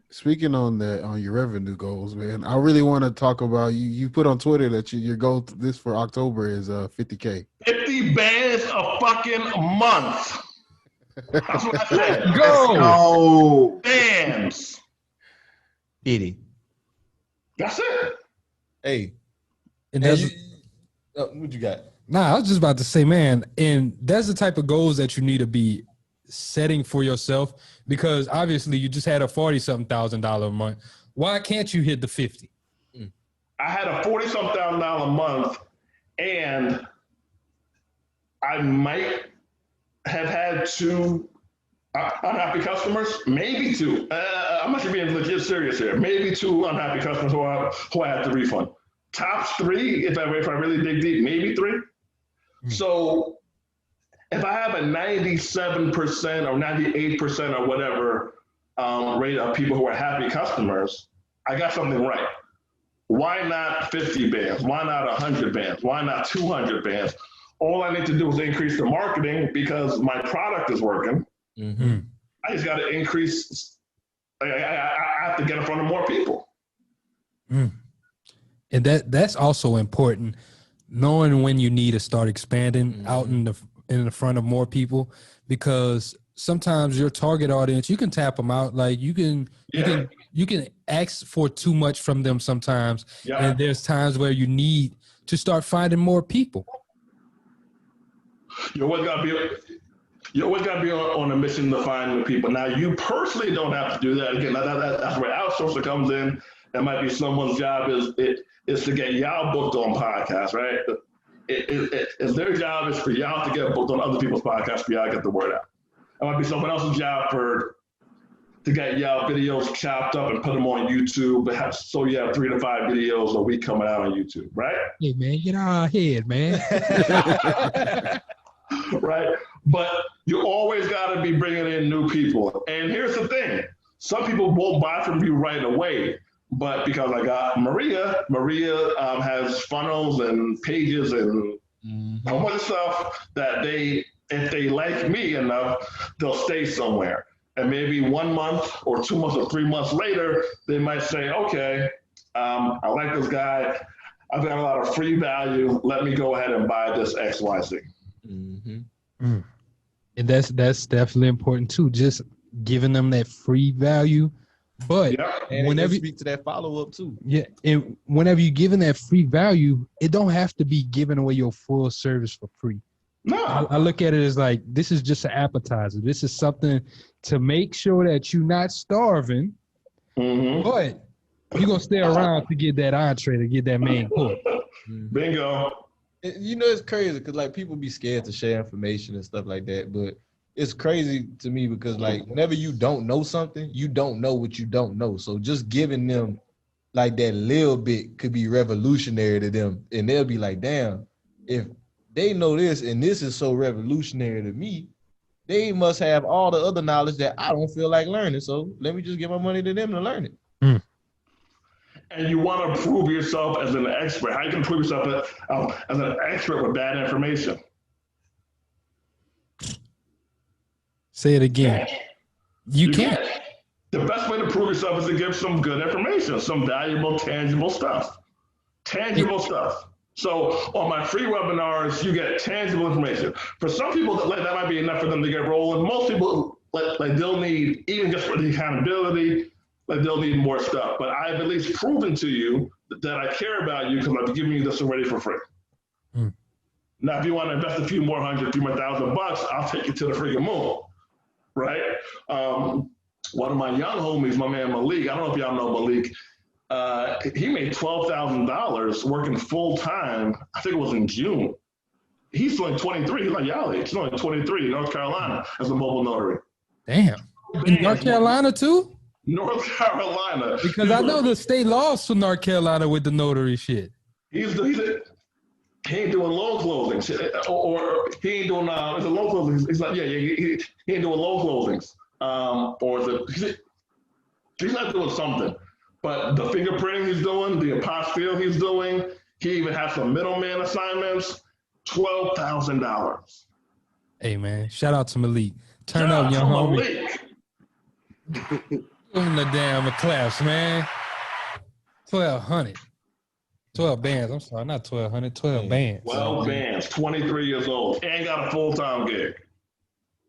Speaking on your revenue goals, man, I really want to talk about you. You put on Twitter that your goal this for October is 50K. 50 bands a fucking month. That's what I said. Let's go. Bands. 80. That's it. Hey. And that's what you got? I was just about to say, man, and that's the type of goals that you need to be setting for yourself, because obviously you just had a $40,000 a month. Why can't you hit the 50? I had a $40-something thousand a month, and I might have had two unhappy customers, maybe two. I'm actually being legit serious here. Maybe two unhappy customers who I had to refund. Tops three, if I really dig deep, maybe three. So if I have a 97% or 98% or whatever rate of people who are happy customers, I got something right. Why not 50 bands? Why not 100 bands? Why not 200 bands? All I need to do is increase the marketing because my product is working. Mm-hmm. I just got to increase. I have to get in front of more people. And that's also important, knowing when you need to start expanding out in the front of more people, because sometimes your target audience, you can tap them out. Like you can ask for too much from them sometimes. Yeah. And there's times where you need to start finding more people. You always got to be on a mission to find new people. Now, you personally don't have to do that. Again, that's where outsourcer comes in. That might be someone's job is to get y'all booked on podcasts, right? If their job is for y'all to get booked on other people's podcasts, for y'all to get the word out. It might be someone else's job to get y'all videos chopped up and put them on YouTube, so you have 3 to 5 videos a week coming out on YouTube, right? Hey, man, get out of our head, man. Right? But you always got to be bringing in new people. And here's the thing. Some people won't buy from you right away, but because I got Maria has funnels and pages and a bunch of stuff that if they like me enough, they'll stay somewhere. And maybe 1 month or 2 months or 3 months later, they might say, okay, I like this guy. I've got a lot of free value. Let me go ahead and buy this XYZ. And that's definitely important too. Just giving them that free value. But whenever you speak to that follow-up too. Yeah. And whenever you're giving that free value, it don't have to be giving away your full service for free. No. I look at it as like, this is just an appetizer. This is something to make sure that you're not starving, but you're going to stay around to get that entree, to get that main course. Bingo. You know, it's crazy because like people be scared to share information and stuff like that, but it's crazy to me because like whenever you don't know something, you don't know what you don't know. So just giving them like that little bit could be revolutionary to them, and they'll be like, damn, if they know this and this is so revolutionary to me, they must have all the other knowledge that I don't feel like learning. So let me just give my money to them to learn it. And you want to prove yourself as an expert. How you can prove yourself as an expert with bad information? Say it again. You can't. The best way to prove yourself is to give some good information, some valuable, tangible stuff. So on my free webinars, you get tangible information. For some people, that might be enough for them to get rolling. Most people, like they'll need, even just for the accountability, like they'll need more stuff. But I've at least proven to you that I care about you because I've given you this already for free. Now, if you want to invest a few more $1,000 bucks, I'll take you to the freaking moon, right? One of my young homies, my man Malik, I don't know if y'all know Malik, he made $12,000 working full time. I think it was in June. He's only 23. He's like y'all age. He's only 23 in North Carolina as a mobile notary. Damn. In North Carolina too? North Carolina. Because I know the state laws for North Carolina with the notary shit. He ain't doing loan closings, or he ain't doing it's a loan closings. He's like, he ain't doing loan closings, he's not doing something. But the fingerprinting he's doing, the apostille he's doing, he even has some middleman assignments. $12,000. Hey man, shout out to Malik. Turn up, young homie. Give him the damn claps, man. 1,200. 12 bands. I'm sorry, not 1,200. 12 bands. 12 bands, 23 years old, and got a full-time gig.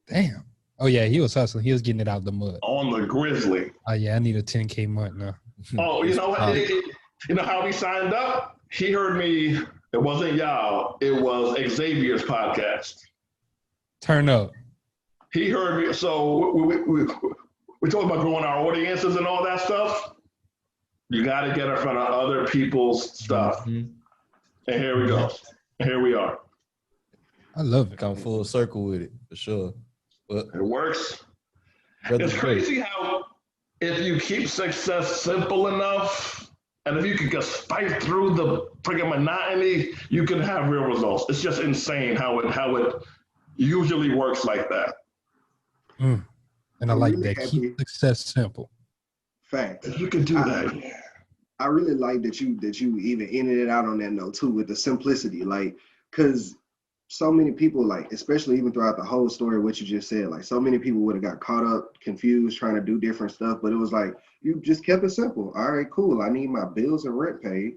Damn. Oh yeah, he was hustling. He was getting it out of the mud. On the Grizzly. Oh yeah, I need a 10K month now. Oh, you know what? You know how he signed up? He heard me. It wasn't y'all. It was Xavier's podcast. Turn up. He heard me. So we talked about growing our audiences and all that stuff. You got to get in front of other people's stuff. Mm-hmm. And here we go. Here we are. I love it. Come full circle with it, for sure. But it works. It's crazy how if you keep success simple enough, and if you can just fight through the freaking monotony, you can have real results. It's just insane how it usually works like that. Mm. And I like that. Keep success simple. Fact. You can do that. I really like that you even ended it out on that note too, with the simplicity. Like, because so many people, like, especially even throughout the whole story, what you just said, like, so many people would have got caught up, confused, trying to do different stuff. But it was like, you just kept it simple. All right, cool. I need my bills and rent paid.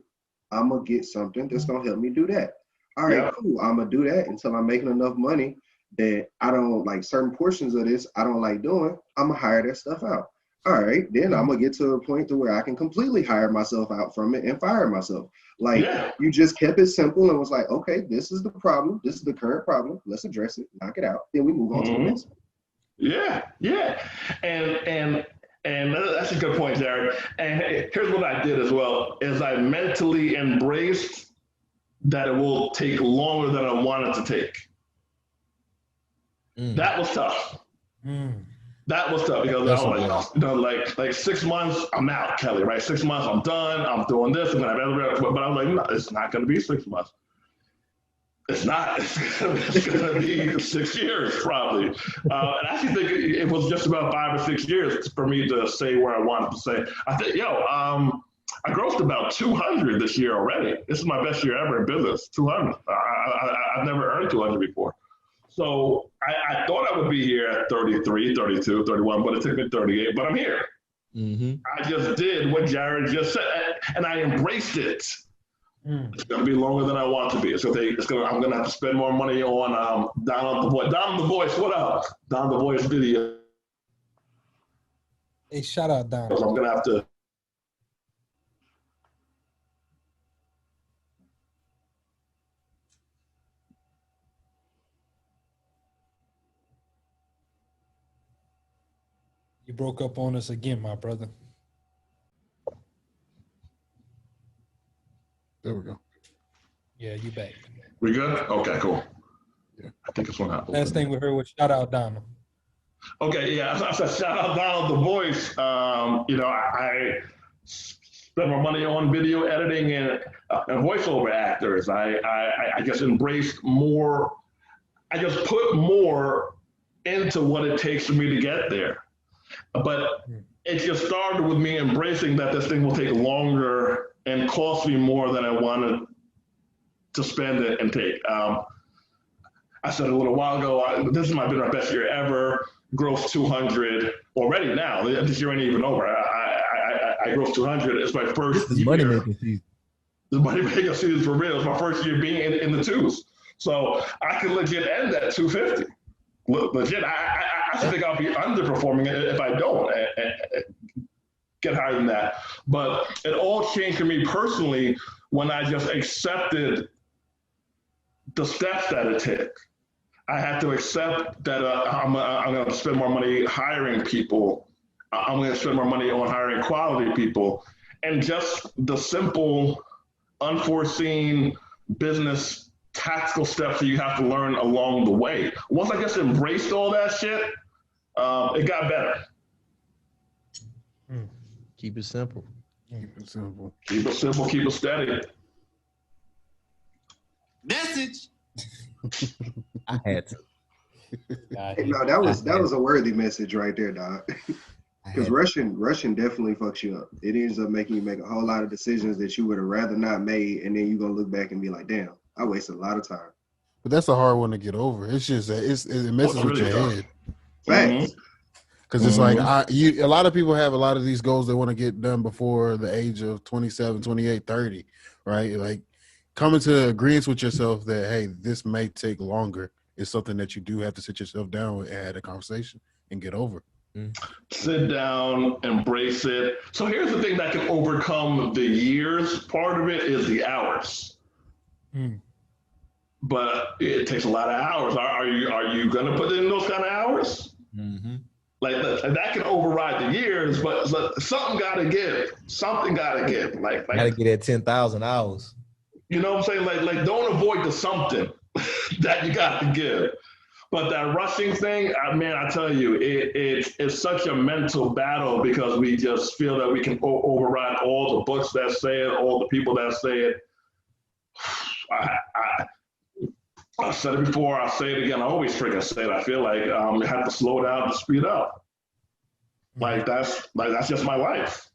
I'm going to get something that's going to help me do that. All right, cool. I'm going to do that until I'm making enough money that I don't like certain portions of this I don't like doing. I'm going to hire that stuff out. All right, then I'm going to get to a point to where I can completely hire myself out from it and fire myself. Like, you just kept it simple and was like, okay, this is the problem. This is the current problem. Let's address it, knock it out. Then we move on to the next one. Yeah. And that's a good point, Jared. And here's what I did as well, is I mentally embraced that it will take longer than I wanted to take. That was tough. That was tough because I was like 6 months, I'm out, Kelly, right? 6 months, I'm done. I'm doing this. But I was like, no, it's not going to be 6 months. It's not. It's going to be 6 years probably. And I actually think it was just about 5 or 6 years for me to say where I wanted to say. I think, I grossed about 200 this year already. This is my best year ever in business, 200. I've never earned 200 before. So I thought I would be here at 33, 32, 31, but it took me 38, but I'm here. Mm-hmm. I just did what Jared just said, and I embraced it. It's going to be longer than I want to be. I'm going to have to spend more money on Don the Voice, what up? Don the Voice video. Hey, shout out Don. I'm going to have to. You broke up on us again, my brother. There we go. Yeah, you back. We good? Okay, cool. Yeah, I think it's one out. Last thing we heard was shout out Donald. Okay, yeah, I said shout out Donald the Voice. I spent more money on video editing and voiceover actors. I just embraced more. I just put more into what it takes for me to get there. But it just started with me embracing that this thing will take longer and cost me more than I wanted to spend it and take. I said a little while ago, this might have been my best year ever. Gross 200 already now. This year ain't even over. I grossed 200. It's my first year. Money making season. The money making season for real. It's my first year being in the twos. So I could legit end at 250. Legit, I think I'll be underperforming if I don't get higher than that. But it all changed for me personally when I just accepted the steps that it took. I had to accept that I'm going to spend more money hiring people. I'm going to spend more money on hiring quality people. And just the simple, unforeseen business tactical steps that you have to learn along the way. Once I just embraced all that shit, it got better. Keep it simple. Keep it simple. Keep it simple. Keep it steady. Message. I had to. No, that was a worthy message right there, dog. Because rushing definitely fucks you up. It ends up making you make a whole lot of decisions that you would have rather not made, and then you're gonna look back and be like, damn, I wasted a lot of time. But that's a hard one to get over. It's just that it messes with your head. Facts. Because it's like a lot of people have a lot of these goals they want to get done before the age of 27, 28, 30, right? Like coming to agreement with yourself that, hey, this may take longer is something that you do have to sit yourself down with and have a conversation and get over. Sit down, embrace it. So here's the thing that can overcome the years. Part of it is the hours. But it takes a lot of hours. Are you going to put in those kind of hours? Like that can override the years, but something got to give. Something got to give. Like got to get at 10,000 hours. You know what I'm saying? Like don't avoid the something that you got to give. But that rushing thing, man, I tell you, it's such a mental battle because we just feel that we can override all the books that say it, all the people that say it. I said it before, I'll say it again. I always freaking say it. I feel like you have to slow down to speed up. Like that's just my life.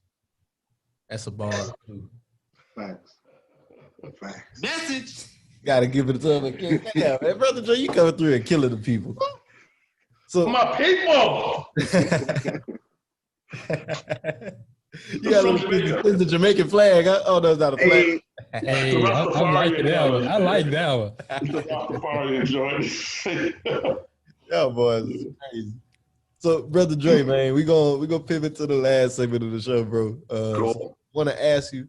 That's a bar. Facts. Message. Gotta give it to him. Yeah, man, Brother Joe, you coming through and killing the people. So my people. You got it's the Jamaican flag. Oh, no, it's not a flag. Hey, I like that one. I like that one. Yeah, boys, it's crazy. So, Brother Dre, man, we gonna pivot to the last segment of the show, bro. Cool. So I want to ask you,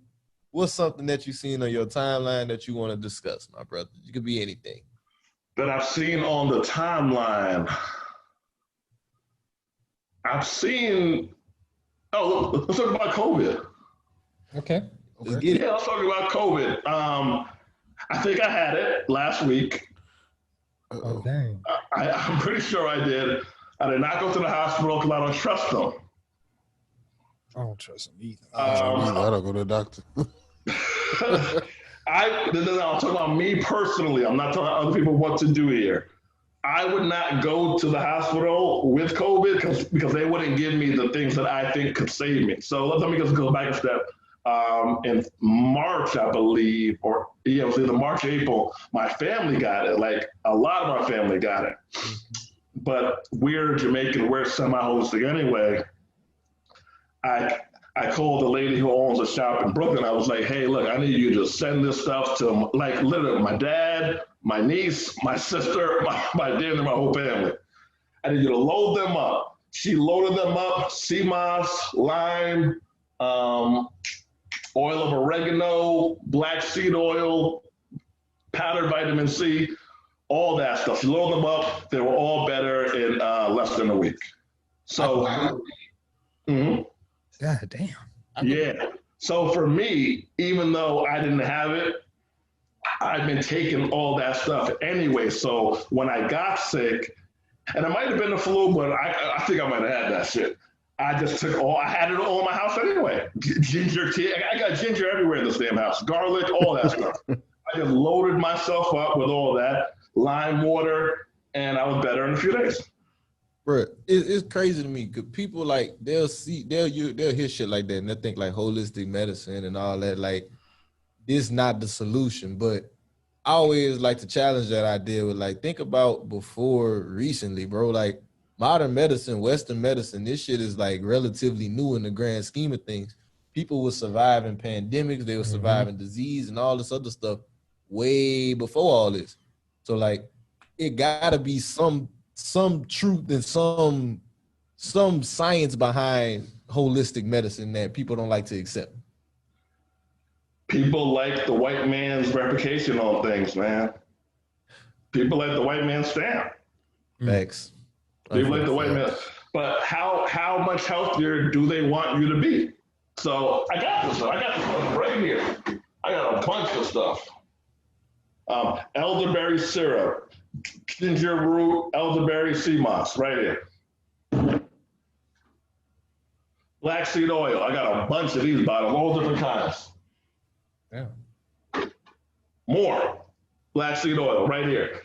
what's something that you've seen on your timeline that you want to discuss, my brother? It could be anything. That I've seen on the timeline. I've seen. Oh, let's talk about COVID. Okay. Yeah, let's talk about COVID. I think I had it last week. Oh, dang. I'm pretty sure I did. I did not go to the hospital because I don't trust them. I don't trust him either. I don't go to the doctor. I'm talking about me personally. I'm not telling other people what to do here. I would not go to the hospital with COVID because they wouldn't give me the things that I think could save me. So let me just go back a step. In March, I believe, or it was either March, April, my family got it. Like a lot of our family got it. But we're Jamaican, we're semi-holistic anyway. I called the lady who owns a shop in Brooklyn. I was like, hey, look, I need you to send this stuff to, like, literally my dad, my niece, my sister, my dad, and my whole family. I need you to load them up. She loaded them up, sea moss, lime, oil of oregano, black seed oil, powdered vitamin C, all that stuff. She loaded them up. They were all better in less than a week. So, God damn. Yeah. So for me, even though I didn't have it, I've been taking all that stuff anyway. So when I got sick, and it might have been the flu, but I think I might have had that shit. I just took I had it all in my house anyway. Ginger tea. I got ginger everywhere in this damn house. Garlic, all that stuff. I just loaded myself up with all that, lime water, and I was better in a few days. Bro, it's crazy to me because people like they'll hear shit like that and they think like holistic medicine and all that. Like, this not the solution, but I always like to challenge that idea with like think about before recently, bro. Like modern medicine, Western medicine, this shit is like relatively new in the grand scheme of things. People were surviving pandemics, they were surviving disease and all this other stuff way before all this. So like it gotta be some truth and some science behind holistic medicine that people don't like to accept. People like the white man's replication on things, man. People like the white man's stamp. Facts. People like the white man. But how much healthier do they want you to be? So I got this stuff right here. I got a bunch of stuff. Elderberry syrup, ginger root, elderberry sea moss, right here. Black seed oil. I got a bunch of these bottles, all different kinds. Yeah. More black seed oil right here.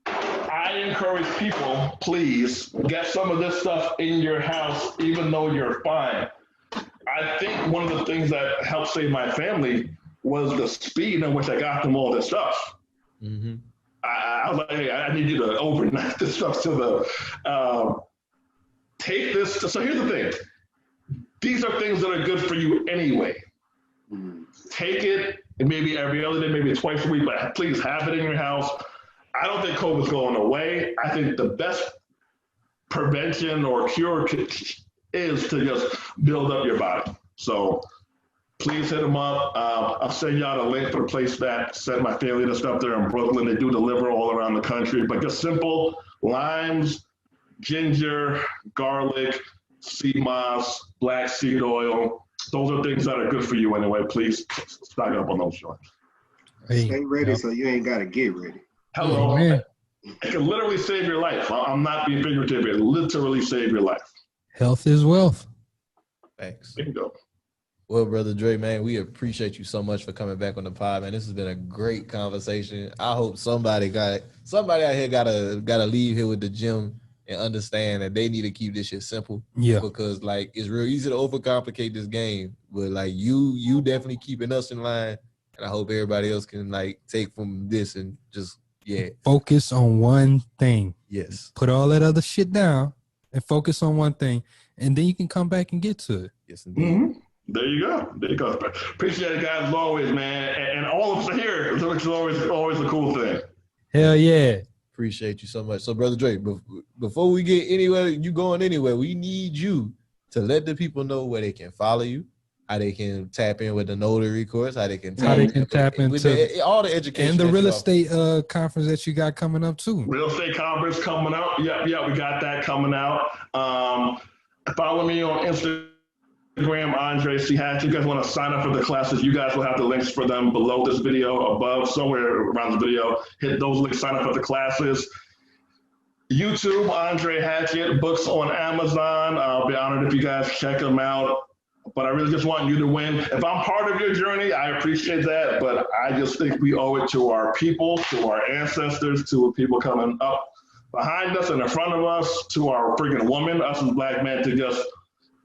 I encourage people, please get some of this stuff in your house, even though you're fine. I think one of the things that helped save my family was the speed in which I got them all this stuff. I was like, hey, I need you to overnight this stuff to take this. So here's the thing. These are things that are good for you anyway. Take it, maybe every other day, maybe twice a week, but please have it in your house. I don't think COVID's going away. I think the best prevention or cure is to just build up your body. So please hit them up. I'll send y'all the link for the place that sent my family the stuff there in Brooklyn. They do deliver all around the country, but just simple limes, ginger, garlic, sea moss, black seed oil. Those are things that are good for you anyway. Please stock up on those joints. Hey, Stay ready so you ain't got to get ready. Hello. man. It can literally save your life. I'm not being figurative. It literally save your life. Health is wealth. Thanks. Bingo. Well, Brother Dre, man, we appreciate you so much for coming back on the pod, man. This has been a great conversation. I hope somebody out here gotta leave here with the gym and understand that they need to keep this shit simple. Yeah. Because like it's real easy to overcomplicate this game, but like you definitely keeping us in line, and I hope everybody else can like take from this and just Focus on one thing. Yes. Put all that other shit down and focus on one thing, and then you can come back and get to it. Yes, indeed. Mm-hmm. There you go. Appreciate it, guys, as always, man. And all of us here, which is always a cool thing. Hell yeah. Appreciate you so much. So, Brother Dre, before we get anywhere, you going anywhere, we need you to let the people know where they can follow you, how they can tap in with the notary course, how they can tap into all the education. And the real estate conference that you got coming up too. Real estate conference coming up. Yeah, we got that coming out. Follow me on Instagram, Andre C. Hatchett. You guys want to sign up for the classes, you guys will have the links for them below this video, above, somewhere around the video. Hit those links, sign up for the classes. YouTube, Andre Hatchett, books on Amazon. I'll be honored if you guys check them out. But I really just want you to win. If I'm part of your journey, I appreciate that. But I just think we owe it to our people, to our ancestors, to people coming up behind us and in front of us, to our freaking women, us as Black men, to just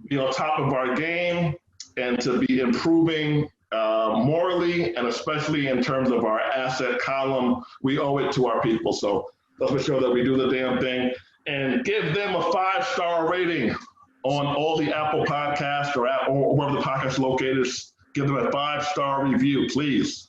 be on top of our game and to be improving morally and especially in terms of our asset column. We owe it to our people. So let's make sure that we do the damn thing and give them a 5-star rating on all the Apple podcasts or wherever the podcast is located. Give them a 5-star review, please.